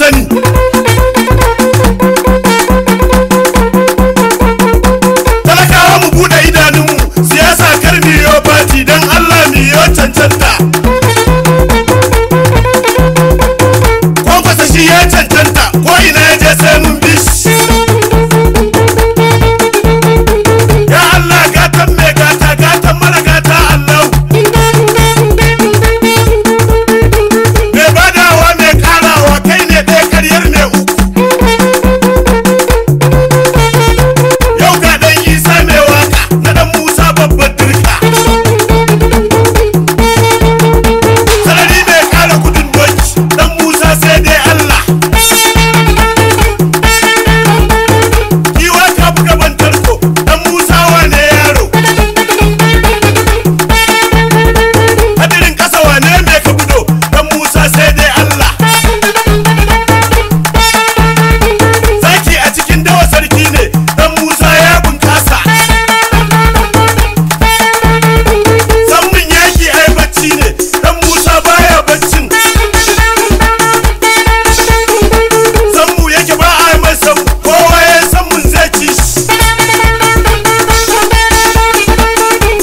sani. Talakawa mu bude idanunmu, siyasa kar miyo fati don Allah miyo cancanta. Kwankwasa shi ya cancanta, ko ina ya je sai mun bi shi. Ya Allah gatan mai gata, gatan mara gata Allah. Mai badawa mai karawa, kai ne ɗaya karyar mai uku. Yau ga ɗan Isa mai waka, na ɗan Musa babban dirka. Sarari mai kara kudin doki, ɗan Musa sai dai Allah. Giwa ka buga ban tarko, ɗan Musa wane yaro. Hadirin ƙasa wane mai ka budo, ɗan Musa sai dai Allah. Zaki a cikin dawa sarki ne, ɗan Musa ya bunkasa. Sammun yaki ai bacci ne, ɗan Musa baya baccin. Sammu yake ba a mai sammu, kowa ya sammun zai ci shi.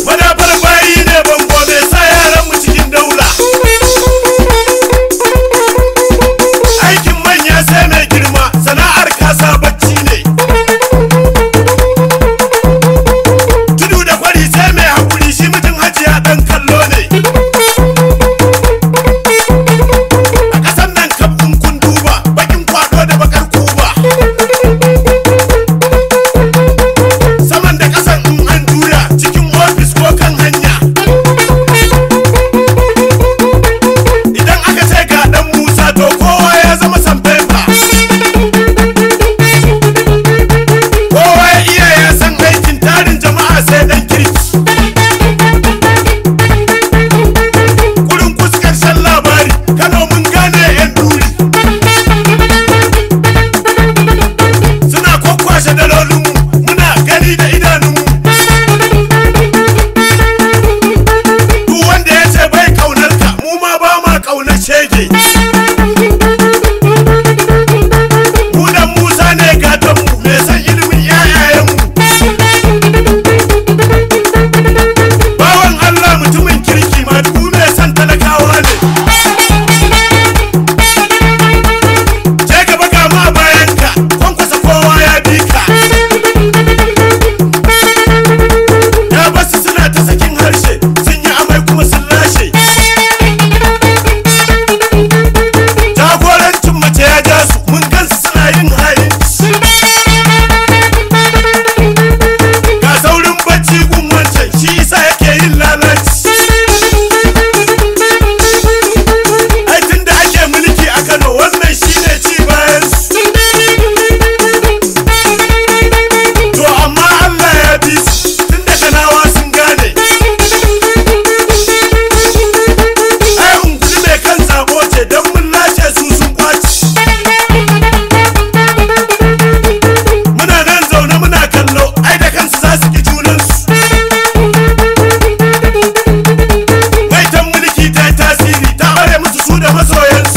Madafar bayi ne bango mai sa yaran mu cikin daula. Aikin manya sai mai girma, sana'ar kasa bacci ne. Tudu da kwari sai mai haƙuri, shi mutum hajiya ɗan kallo ne. A ƙasan nan kaf in kun duba, bakin kwado da bakar kuba. Saman da ƙasan in an juya, cikin ofis ko kan hanya. Idan aka ce ga ɗan Musa to kowa ya zama sanfefa. Kowa ya iya ya san aikin tarin jama'a sai ɗan kirki. Kurin kuskarshen labari, Kano mun gane 'yan duri. Suna kwakwashe dalolinmu, muna gani da idanunmu. Duk wanda ya ce bai kaunar ka, mu ma ba ma kaunar shege. Mu dan Musa ne gatanmu, mai san ilimin 'ya'yayenmu. Bawan Allah mutumin kirki, ma dubu mai san talakawa ne. Je gaba ga ma bayanka, kwankwasa kowa ya bi ka. Ya basu suna ta sakin harshe, sun yi amai kuma sun lashe. Jagorancin mace ya ja su, mun gansu suna yin ha'inci. Ga saurin bacci gun wancan, shi isa yake yin lalaci. Ai tun da ake mulki a Kano, wannan shi ne ci bayan su. To amma Allah ya bi su, tun da Kanawa sun gane. Ai ungulu mai kan zabo ce, don mun lashe su sun kwaci. Muna nan zaune muna kallo, ai da kansu za su ki junansu. Baitan mulki ta yi tasiri, ta bare musu su da masoyansu.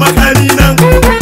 makami nan